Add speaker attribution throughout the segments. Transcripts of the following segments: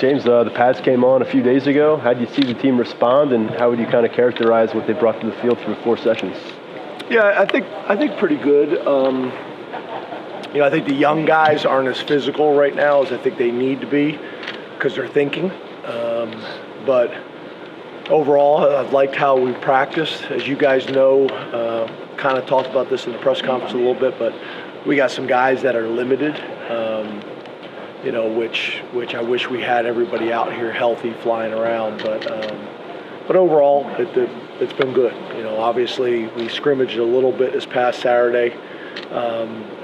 Speaker 1: James, the pads came on a few days ago. How did you see the team respond, and how would you kind of characterize what they brought to the field through 4 sessions?
Speaker 2: Yeah, I think pretty good. I think the young guys aren't as physical right now as I think they need to be because they're thinking. But overall, I've liked how we practiced. As you guys know, kind of talked about this in the press conference a little bit, but we got some guys that are limited, which I wish we had everybody out here healthy, flying around. But overall, it's been good. Obviously we scrimmaged a little bit this past Saturday.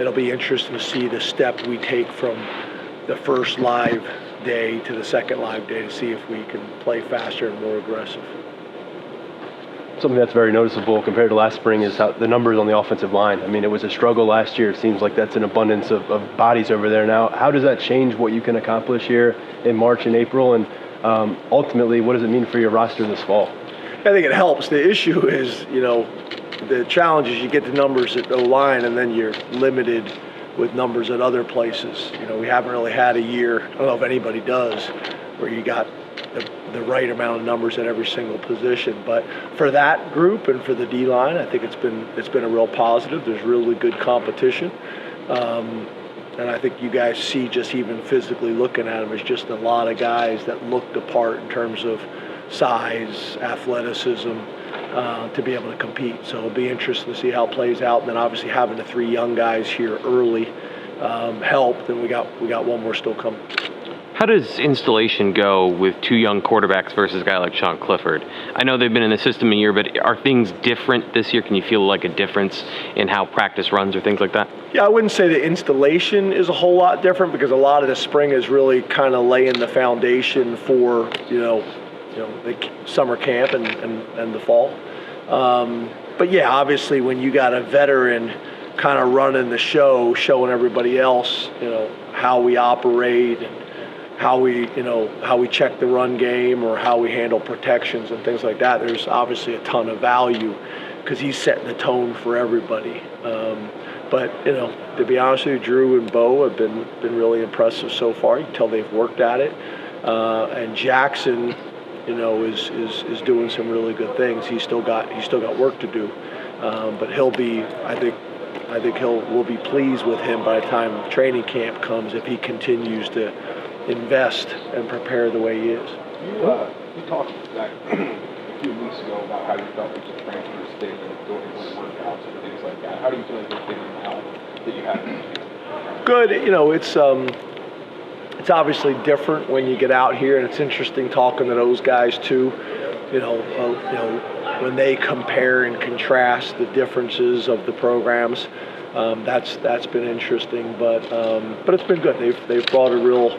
Speaker 2: It'll be interesting to see the step we take from the first live day to the second live day to see if we can play faster and more aggressive.
Speaker 1: Something that's very noticeable compared to last spring is how the numbers on the offensive line. I mean, it was a struggle last year. It seems like that's an abundance of bodies over there now. How does that change what you can accomplish here in March and April? And ultimately, what does it mean for your roster this fall?
Speaker 2: I think it helps. The issue is, the challenge is you get the numbers at O-line and then you're limited with numbers at other places. We haven't really had a year, I don't know if anybody does, where you got the right amount of numbers at every single position. But for that group and for the D-line, I think it's been a real positive. There's really good competition. And I think you guys see, just even physically looking at them, there's just a lot of guys that look the part in terms of size, athleticism, to be able to compete. So it'll be interesting to see how it plays out. And then obviously having the 3 young guys here early helped. And we got one more still coming.
Speaker 3: How does installation go with 2 young quarterbacks versus a guy like Sean Clifford? I know they've been in the system a year, but are things different this year? Can you feel like a difference in how practice runs or things like that?
Speaker 2: Yeah, I wouldn't say the installation is a whole lot different because a lot of the spring is really kind of laying the foundation for, the summer camp and the fall. But yeah, obviously when you got a veteran kind of running the show, showing everybody else, how we operate and how we check the run game or how we handle protections and things like that, there's obviously a ton of value because he's setting the tone for everybody. But to be honest with you, Drew and Bo have been really impressive so far. You can tell they've worked at it. And Jackson, is doing some really good things. He's still got work to do. But he'll be, I think we'll be pleased with him by the time training camp comes if he continues to invest and prepare the way he is.
Speaker 4: You talked a few weeks ago about how you felt like the transfers did during workouts and things like that. How do you feel like they're fitting now that you have?
Speaker 2: Good. It's obviously different when you get out here, and it's interesting talking to those guys too. When they compare and contrast the differences of the programs, that's been interesting. But it's been good. They've brought a real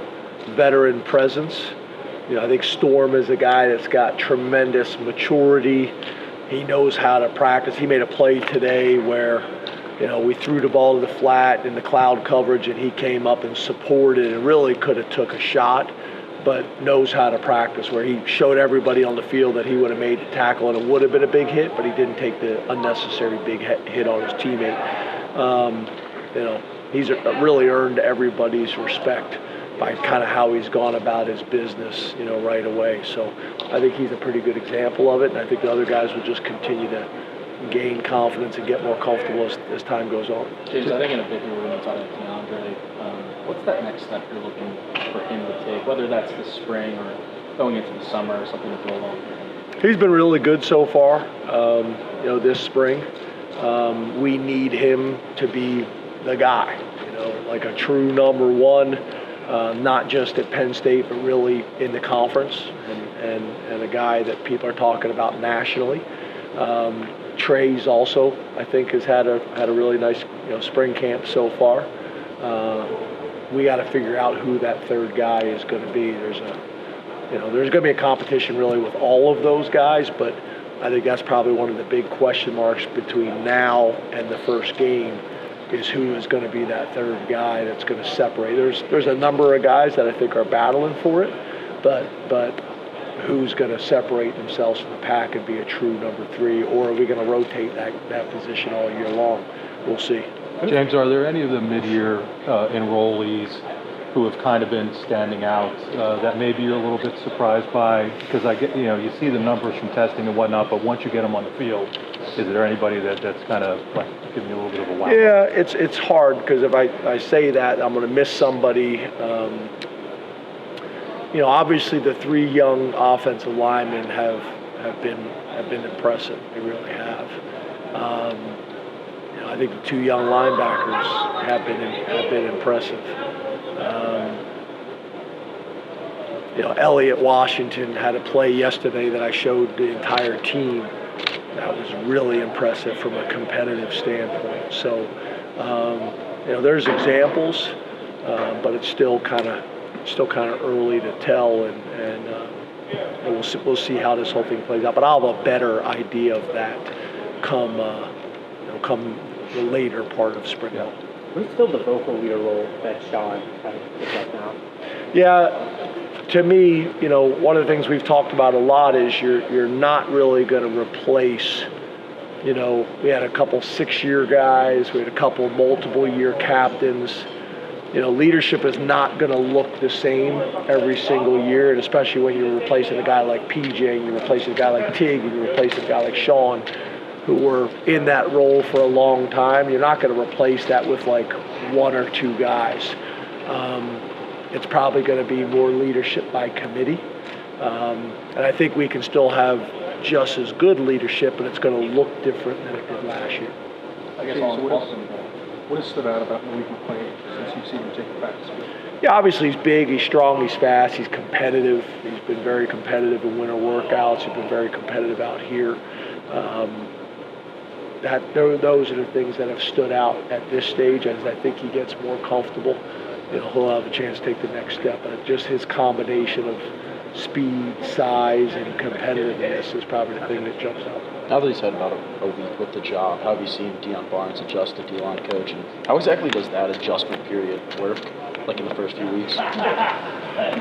Speaker 2: veteran presence. I think Storm is a guy that's got tremendous maturity. He knows how to practice. He made a play today where, we threw the ball to the flat in the cloud coverage and he came up and supported and really could have took a shot, but knows how to practice, where he showed everybody on the field that he would have made the tackle and it would have been a big hit, but he didn't take the unnecessary big hit on his teammate. He's really earned everybody's respect by kind of how he's gone about his business, right away. So I think he's a pretty good example of it, and I think the other guys will just continue to gain confidence and get more comfortable as time goes on.
Speaker 5: James, I think in a bit here we're going to talk about KeAndre. What's that next step you're looking for him to take, whether that's this spring or going into the summer or something to build on?
Speaker 2: He's been really good so far, this spring. We need him to be the guy, like a true number one. Not just at Penn State, but really in the conference, and a guy that people are talking about nationally. Trey's also, I think, has had a really nice spring camp so far. We got to figure out who that third guy is going to be. There's going to be a competition really with all of those guys, but I think that's probably one of the big question marks between now and the first game. Is who is going to be that third guy that's going to separate. There's a number of guys that I think are battling for it, but who's going to separate themselves from the pack and be a true number 3, or are we going to rotate that position all year long? We'll see.
Speaker 6: James, are there any of the mid-year enrollees who have kind of been standing out that maybe you're a little bit surprised by? Because you see the numbers from testing and whatnot, but once you get them on the field, is there anybody that's kind of like giving you a little bit of a wow?
Speaker 2: Yeah, it's hard because if I say that, I'm going to miss somebody. Obviously the 3 young offensive linemen have been impressive. They really have. I think the 2 young linebackers have been impressive. Elliott Washington had a play yesterday that I showed the entire team that was really impressive from a competitive standpoint. So, there's examples, but it's still kind of early to tell, and we'll see how this whole thing plays out. But I'll have a better idea of that come the later part of spring.
Speaker 7: Yeah. Who's still the vocal leader role that Sean kind of picks up now?
Speaker 2: Yeah, to me, one of the things we've talked about a lot is you're not really going to replace. We had a couple 6-year guys, we had a couple multiple-year captains. Leadership is not going to look the same every single year, and especially when you're replacing a guy like PJ, and you're replacing a guy like Tig, and you're replacing a guy like Sean, who were in that role for a long time. You're not going to replace that with like 1 or 2 guys. It's probably going to be more leadership by committee, and I think we can still have just as good leadership, but it's going to look different than it did last year.
Speaker 5: I guess what has stood out about Malik McClain since you've seen him take the practice field?
Speaker 2: Yeah, obviously he's big, he's strong, he's fast, he's competitive. He's been very competitive in winter workouts. He's been very competitive out here. Those are the things that have stood out at this stage. As I think he gets more comfortable, he'll have a chance to take the next step. But just his combination of speed, size, and competitiveness is probably the thing that jumps out.
Speaker 8: Now that he's had about a week with the job, how have you seen Deion Barnes adjust to D-line coach, and how exactly does that adjustment period work, like in the first few weeks?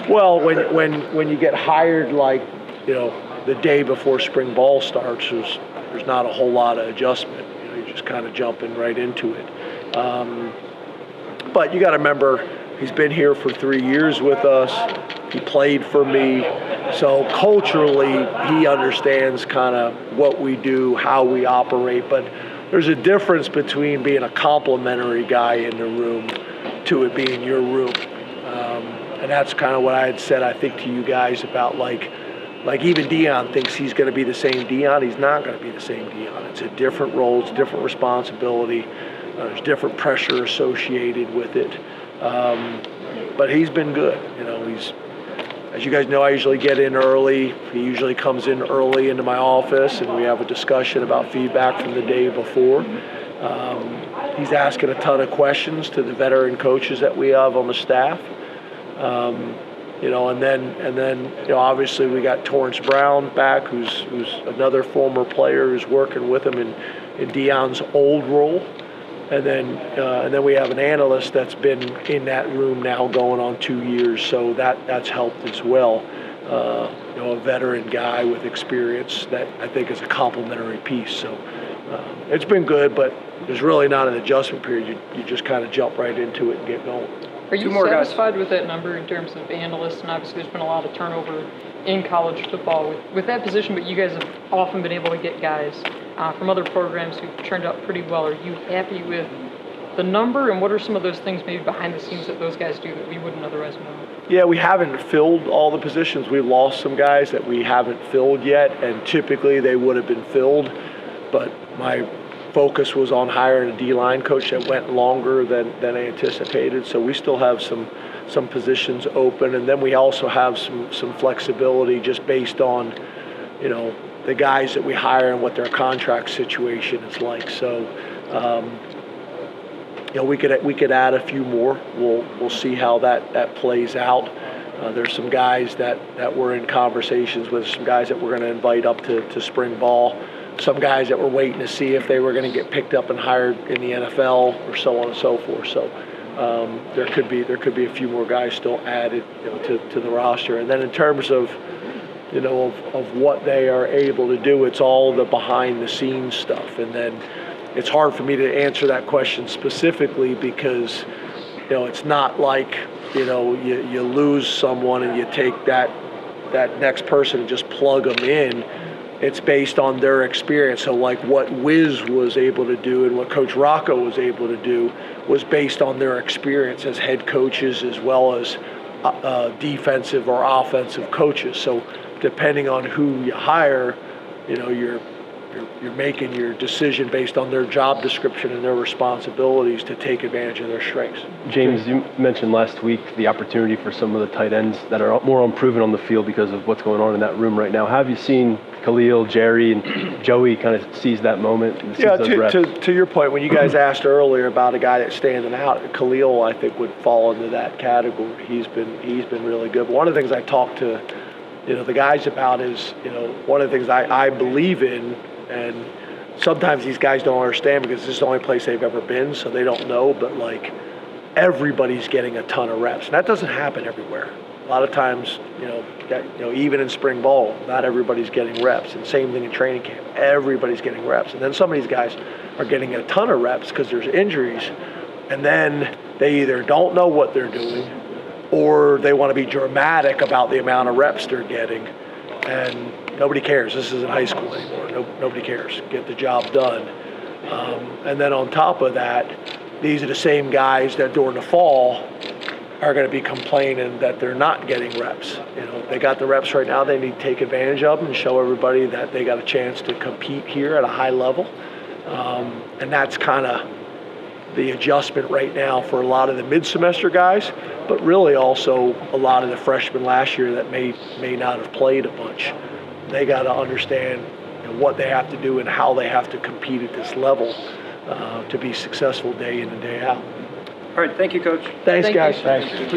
Speaker 2: Well, when you get hired, like the day before spring ball starts, there's not a whole lot of adjustment. You're just kind of jumping right into it. But you got to remember, he's been here for 3 years with us. He played for me. So culturally, he understands kind of what we do, how we operate. But there's a difference between being a complimentary guy in the room to it being your room. And that's kind of what I had said, I think, to you guys about like even Deion thinks he's going to be the same Deion. He's not going to be the same Deion. It's a different role. It's a different responsibility. There's different pressure associated with it. But he's been good. As you guys know, I usually get in early. He usually comes in early into my office, and we have a discussion about feedback from the day before. He's asking a ton of questions to the veteran coaches that we have on the staff. And then obviously we got Torrance Brown back, who's another former player who's working with him in Deion's old role. And then we have an analyst that's been in that room now going on 2 years, so that's helped as well. A veteran guy with experience that I think is a complementary piece. So it's been good, but there's really not an adjustment period. You just kind of jump right into it and get going.
Speaker 9: Are you satisfied with that number in terms of analysts? And obviously there's been a lot of turnover in college football with that position, but you guys have often been able to get guys from other programs who've turned out pretty well. Are you happy with the number, and what are some of those things maybe behind the scenes that those guys do that we wouldn't otherwise know?
Speaker 2: Yeah, we haven't filled all the positions. We've lost some guys that we haven't filled yet, and typically they would have been filled, but my focus was on hiring a D-line coach that went longer than I anticipated, so we still have some positions open, and then we also have some flexibility just based on, the guys that we hire and what their contract situation is like. So, we could add a few more. We'll see how that plays out. There's some guys that we're in conversations with, some guys that we're going to invite up to spring ball, some guys that we're waiting to see if they were going to get picked up and hired in the NFL or so on and so forth. So there could be a few more guys still added to the roster. And then in terms of of what they are able to do, it's all the behind the scenes stuff. And then it's hard for me to answer that question specifically because it's not like, you lose someone and you take that next person and just plug them in. It's based on their experience. So like what Wiz was able to do and what Coach Rocco was able to do was based on their experience as head coaches as well as defensive or offensive coaches. So depending on who you hire, you're making your decision based on their job description and their responsibilities to take advantage of their strengths.
Speaker 1: James, you mentioned last week the opportunity for some of the tight ends that are more unproven on the field because of what's going on in that room right now. How have you seen Khalil, Jerry, and Joey kind of seize that moment? And
Speaker 2: Yeah,
Speaker 1: those reps?
Speaker 2: to your point, when you guys asked earlier about a guy that's standing out, Khalil, I think, would fall into that category. He's been really good. But one of the things I talked to the guys about is, one of the things I believe in, and sometimes these guys don't understand because this is the only place they've ever been, so they don't know, but like everybody's getting a ton of reps. And that doesn't happen everywhere. A lot of times, even in spring ball, not everybody's getting reps. And same thing in training camp. Everybody's getting reps. And then some of these guys are getting a ton of reps because there's injuries. And then they either don't know what they're doing or they want to be dramatic about the amount of reps they're getting. And nobody cares. This isn't high school anymore. Nobody cares. Get the job done. And then on top of that, these are the same guys that during the fall are going to be complaining that they're not getting reps. They got the reps right now. They need to take advantage of them and show everybody that they got a chance to compete here at a high level. And that's kind of the adjustment right now for a lot of the mid-semester guys, but really also a lot of the freshmen last year that may not have played a bunch. They got to understand what they have to do and how they have to compete at this level to be successful day in and day out.
Speaker 10: All right, thank you, Coach.
Speaker 2: Thanks,
Speaker 9: Thank
Speaker 2: guys.
Speaker 9: you.
Speaker 2: Thanks.